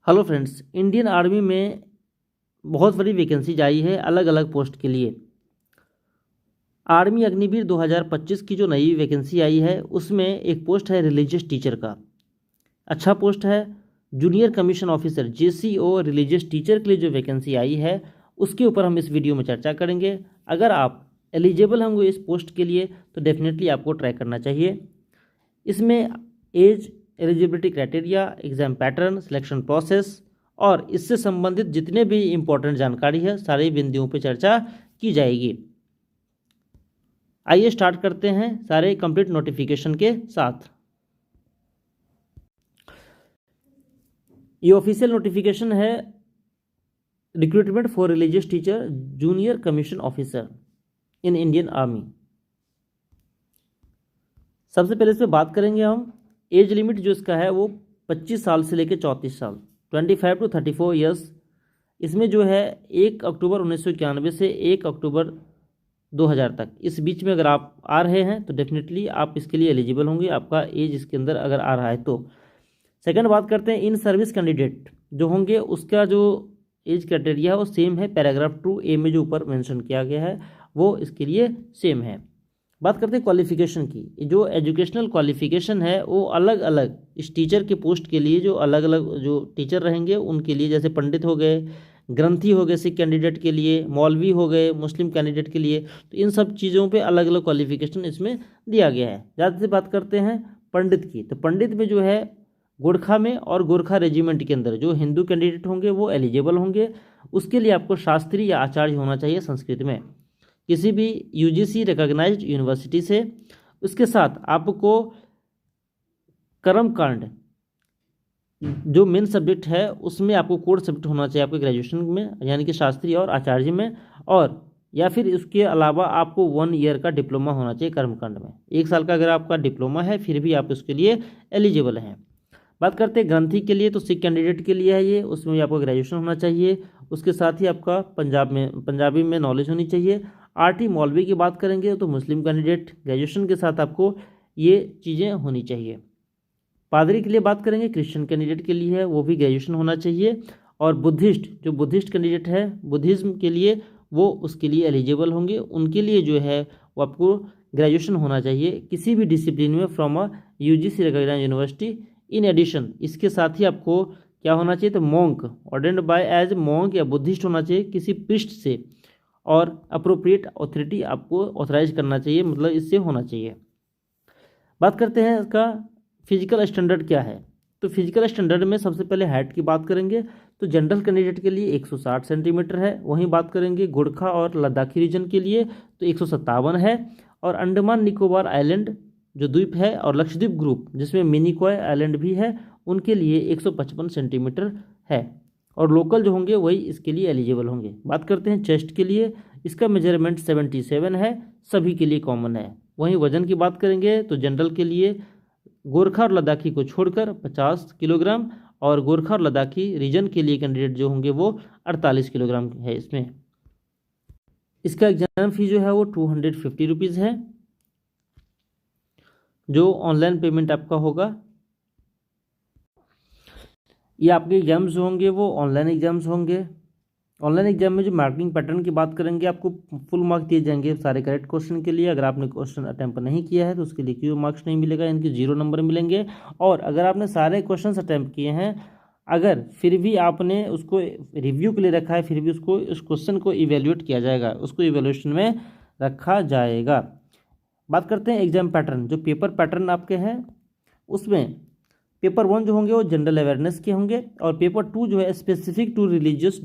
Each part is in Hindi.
हेलो फ्रेंड्स, इंडियन आर्मी में बहुत बड़ी वैकेंसी आई है अलग अलग पोस्ट के लिए। आर्मी अग्निवीर 2025 की जो नई वैकेंसी आई है उसमें एक पोस्ट है रिलीजियस टीचर का। अच्छा पोस्ट है। Junior commission officer JCO religious teacher के लिए जो वैकेंसी आई है उसके ऊपर हम इस वीडियो में चर्चा करेंगे। अगर आप एलिजिबल होंगे इस पोस्ट के लिए तो डेफिनेटली आपको ट्राई करना चाहिए। इसमें age, eligibility criteria, exam pattern, selection process और इससे संबंधित जितने भी इम्पोर्टेंट जानकारी है सारी बिंदुओं पर चर्चा की जाएगी। आइए स्टार्ट करते हैं सारे कंप्लीट नोटिफिकेशन के साथ। ये ऑफिशियल नोटिफिकेशन है recruitment for religious teacher junior commission officer in Indian army. सबसे पहले इस पर बात करेंगे हम। एज लिमिट जो इसका है वो 25 साल से लेकर 34 साल 25 to 34 ईयर्स। इसमें जो है 1 अक्टूबर 1991 से 1 अक्टूबर 2000 तक, इस बीच में अगर आप आ रहे हैं तो डेफिनेटली आप इसके लिए एलिजिबल होंगे, आपका एज इसके अंदर अगर आ रहा है तो। सेकंड बात करते हैं इन सर्विस कैंडिडेट जो होंगे उसका जो एज क्राइटेरिया है वो सेम है। पैराग्राफ 2A में जो ऊपर मेंशन किया गया है वो इसके लिए सेम है। बात करते हैं क्वालिफिकेशन की। जो एजुकेशनल क्वालिफिकेशन है वो अलग अलग इस टीचर के पोस्ट के लिए जो अलग अलग जो टीचर रहेंगे उनके लिए, जैसे पंडित हो गए, ग्रंथी हो गए सिख कैंडिडेट के लिए, मौलवी हो गए मुस्लिम कैंडिडेट के लिए, तो इन सब चीज़ों पे अलग अलग क्वालिफिकेशन इसमें दिया गया है। ज़्यादा से बात करते हैं पंडित की, तो पंडित में जो है गोरखा में और गोरखा रेजिमेंट के अंदर जो हिंदू कैंडिडेट होंगे वो एलिजिबल होंगे। उसके लिए आपको शास्त्री या आचार्य होना चाहिए संस्कृत में किसी भी UGC रिकॉग्नाइज्ड यूनिवर्सिटी से। उसके साथ आपको कर्मकांड जो मेन सब्जेक्ट है उसमें आपको कोर सब्जेक्ट होना चाहिए आपके ग्रेजुएशन में, यानी कि शास्त्री और आचार्य में, और या फिर इसके अलावा आपको 1 ईयर का डिप्लोमा होना चाहिए कर्मकांड में। 1 साल का अगर आपका डिप्लोमा है फिर भी आप उसके लिए एलिजिबल हैं। बात करते हैं ग्रंथी के लिए, तो सिख कैंडिडेट के लिए है ये, उसमें भी आपको ग्रेजुएशन होना चाहिए। उसके साथ ही आपका पंजाबी में नॉलेज होनी चाहिए। RT मौलवी की बात करेंगे तो मुस्लिम कैंडिडेट ग्रेजुएशन के साथ आपको ये चीज़ें होनी चाहिए। पादरी के लिए बात करेंगे, क्रिश्चियन कैंडिडेट के लिए है वो भी ग्रेजुएशन होना चाहिए। और बुद्धिस्ट जो बुद्धिस्ट कैंडिडेट है बुद्धिज़्म के लिए वो उसके लिए एलिजिबल होंगे, उनके लिए जो है वो आपको ग्रेजुएशन होना चाहिए किसी भी डिसिप्लिन में from a UGC recognised university. In addition इसके साथ ही आपको क्या होना चाहिए, तो monk ordained by as monk या बुद्धिस्ट होना चाहिए किसी प्रिस्ट से, और अप्रोप्रिएट ऑथोरिटी आपको ऑथराइज करना चाहिए, मतलब इससे होना चाहिए। बात करते हैं इसका फिजिकल स्टैंडर्ड क्या है। तो फिजिकल स्टैंडर्ड में सबसे पहले हाइट की बात करेंगे तो जनरल कैंडिडेट के लिए 160 सेंटीमीटर है। वहीं बात करेंगे गोरखा और लद्दाखी रीजन के लिए तो 157 है। और अंडमान निकोबार आइलैंड जो द्वीप है और लक्षद्वीप ग्रुप जिसमें मिनिकॉय आइलैंड भी है उनके लिए 155 सेंटीमीटर है। और लोकल जो होंगे वही इसके लिए एलिजिबल होंगे। बात करते हैं चेस्ट के लिए, इसका मेजरमेंट 77 है, सभी के लिए कॉमन है। वहीं वजन की बात करेंगे तो जनरल के लिए गोरखा और लद्दाखी को छोड़कर 50 किलोग्राम, और गोरखा और लद्दाखी रीजन के लिए कैंडिडेट जो होंगे वो 48 किलोग्राम है। इसमें इसका एग्जाम फी जो है वो 250 रुपीज़ है, जो ऑनलाइन पेमेंट आपका होगा। ये आपके एग्जाम्स जो होंगे वो ऑनलाइन एग्जाम्स होंगे। ऑनलाइन एग्जाम में जो मार्किंग पैटर्न की बात करेंगे आपको फुल मार्क दिए जाएंगे सारे करेक्ट क्वेश्चन के लिए। अगर आपने क्वेश्चन अटैम्प्ट नहीं किया है तो उसके लिए क्यों मार्क्स नहीं मिलेगा, इनके 0 नंबर मिलेंगे। और अगर आपने सारे क्वेश्चन अटैम्प्ट किए हैं, अगर फिर भी आपने उसको रिव्यू के लिए रखा है, फिर भी उसको उस क्वेश्चन को इवेल्यूएट किया जाएगा, उसको इवेल्यूएशन में रखा जाएगा। बात करते हैं एग्जाम पैटर्न। जो पेपर पैटर्न आपके हैं उसमें पेपर 1 जो होंगे वो जनरल अवेयरनेस के होंगे, और पेपर 2 जो है specific to religious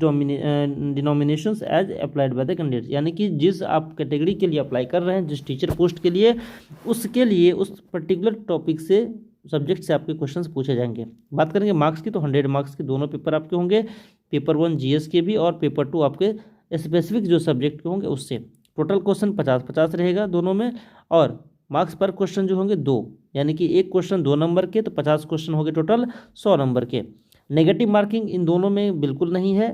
denominations as applied by the candidate, यानी कि जिस आप कैटेगरी के लिए अप्लाई कर रहे हैं, जिस टीचर पोस्ट के लिए, उसके लिए उस पर्टिकुलर टॉपिक से सब्जेक्ट से आपके क्वेश्चंस पूछे जाएंगे। बात करेंगे मार्क्स की तो 100 मार्क्स के दोनों पेपर आपके होंगे, पेपर 1 GS के भी और पेपर 2 आपके स्पेसिफिक जो सब्जेक्ट के होंगे उससे। टोटल क्वेश्चन 50-50 रहेगा दोनों में, और मार्क्स पर क्वेश्चन जो होंगे 2, यानी कि एक क्वेश्चन 2 नंबर के तो 50 क्वेश्चन हो गए टोटल 100 नंबर के। नेगेटिव मार्किंग इन दोनों में बिल्कुल नहीं है,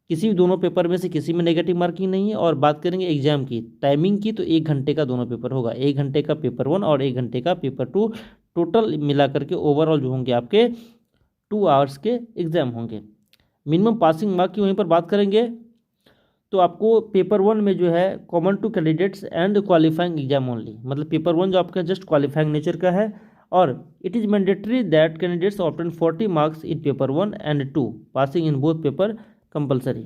किसी भी दोनों पेपर में से किसी में नेगेटिव मार्किंग नहीं है। और बात करेंगे एग्जाम की टाइमिंग की तो 1 घंटे का दोनों पेपर होगा, 1 घंटे का पेपर 1 और 1 घंटे का पेपर 2, टोटल मिला करके ओवरऑल जो होंगे आपके 2 आवर्स के एग्ज़ाम होंगे। मिनिमम पासिंग मार्क की वहीं पर बात करेंगे तो आपको पेपर 1 में जो है common to candidates and qualifying exam only, मतलब पेपर 1 जो आपका जस्ट क्वालिफाइंग नेचर का है, और it is mandatory that candidates obtain 40 marks in paper 1 and 2, passing in both paper compulsory,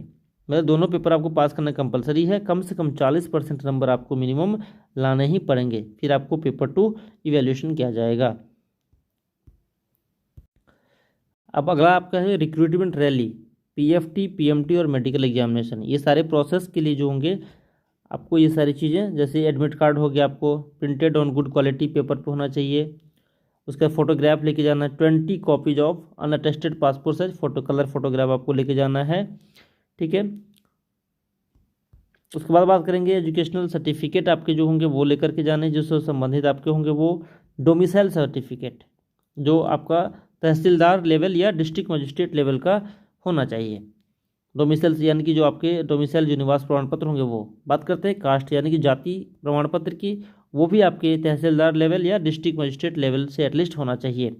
मतलब दोनों पेपर आपको पास करना कंपलसरी है। कम से कम 40% नंबर आपको मिनिमम लाने ही पड़ेंगे, फिर आपको पेपर 2 इवैल्यूएशन किया जाएगा। अब अगला आपका है रिक्रूटमेंट रैली, पीएफटी, पीएमटी और मेडिकल एग्जामिनेशन। ये सारे प्रोसेस के लिए जो होंगे आपको ये सारी चीज़ें, जैसे एडमिट कार्ड हो गया, आपको printed on good quality paper पे होना चाहिए, उसका फोटोग्राफ लेके जाना है, 20 copies of unattested passport size photo colour photograph आपको लेके जाना है, ठीक है। उसके बाद बात करेंगे एजुकेशनल सर्टिफिकेट आपके जो होंगे वो लेकर के जाने, जिससे संबंधित आपके होंगे वो डोमिसाइल सर्टिफिकेट, जो आपका तहसीलदार लेवल या डिस्ट्रिक्ट मजिस्ट्रेट लेवल का होना चाहिए। डोमिसाइल यानी कि जो आपके डोमिसाइल जो निवास प्रमाण पत्र होंगे वो। बात करते हैं कास्ट यानी कि जाति प्रमाण पत्र की, वो भी आपके तहसीलदार लेवल या डिस्ट्रिक्ट मजिस्ट्रेट लेवल से एटलीस्ट होना चाहिए।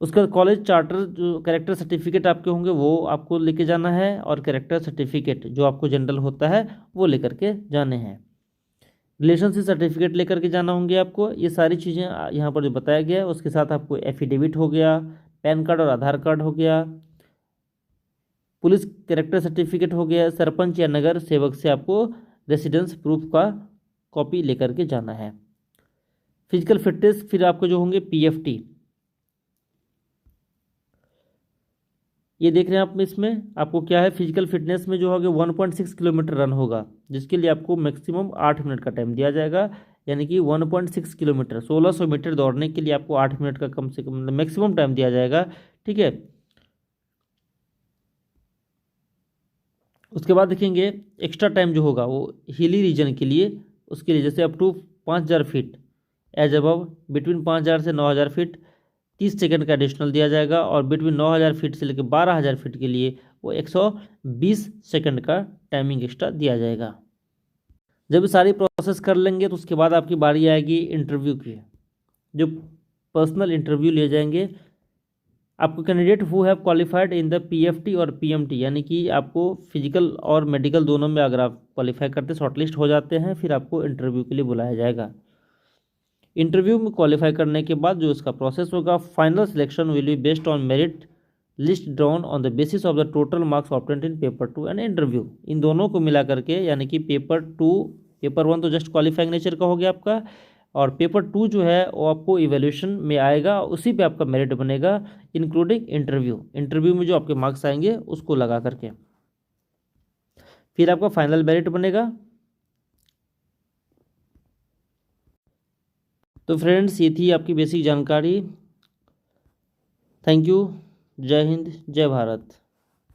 उसका कॉलेज चार्टर जो कैरेक्टर सर्टिफिकेट आपके होंगे वो आपको लेके जाना है, और कैरेक्टर सर्टिफिकेट जो आपको जनरल होता है वो लेकर के जाने हैं। रिलेशनशिप सर्टिफिकेट लेकर के जाना होंगे आपको। ये सारी चीज़ें यहाँ पर जो बताया गया है, उसके साथ आपको एफिडेविट हो गया, पैन कार्ड और आधार कार्ड हो गया, पुलिस कैरेक्टर सर्टिफिकेट हो गया, सरपंच या नगर सेवक से आपको रेसिडेंस प्रूफ का कॉपी लेकर के जाना है। फिजिकल फिटनेस फिर आपको जो होंगे पीएफटी, ये देख रहे हैं आप, इसमें आपको क्या है, फिजिकल फिटनेस में जो होगा 1.6 किलोमीटर रन होगा, जिसके लिए आपको मैक्सिमम 8 मिनट का टाइम दिया जाएगा, यानी कि 1.6 किलोमीटर 1600 मीटर दौड़ने के लिए आपको 8 मिनट का कम से कम मतलब मैक्सिमम टाइम दिया जाएगा, ठीक है। उसके बाद देखेंगे एक्स्ट्रा टाइम जो होगा वो हिली रीजन के लिए, उसके लिए जैसे up to 5000 feet as above, between 5000 से 9000 फीट 30 सेकंड का एडिशनल दिया जाएगा, और बिटवीन 9000 फीट से लेकर 12000 फीट के लिए वो 120 सेकंड का टाइमिंग एक्स्ट्रा दिया जाएगा। जब ये सारी प्रोसेस कर लेंगे तो उसके बाद आपकी बारी आएगी इंटरव्यू की, जो पर्सनल इंटरव्यू लिए जाएंगे। आपको candidate who have qualified in the PFT और पीएमटी, यानी कि आपको फिजिकल और मेडिकल दोनों में अगर आप क्वालिफाई करते शॉर्टलिस्ट हो जाते हैं, फिर आपको इंटरव्यू के लिए बुलाया जाएगा। इंटरव्यू में क्वालिफाई करने के बाद जो इसका प्रोसेस होगा, final selection will be based on merit list drawn on the basis of the total marks obtained in paper 2 and interview. इन दोनों को मिला करके, यानी कि पेपर 1 तो जस्ट क्वालिफाइंग नेचर का हो गया आपका, और पेपर 2 जो है वो आपको इवैल्यूएशन में आएगा, उसी पे आपका मेरिट बनेगा, इंक्लूडिंग इंटरव्यू में जो आपके मार्क्स आएंगे उसको लगा करके फिर आपका फाइनल मेरिट बनेगा। तो फ्रेंड्स ये थी आपकी बेसिक जानकारी। Thank you. जय हिंद, जय भारत।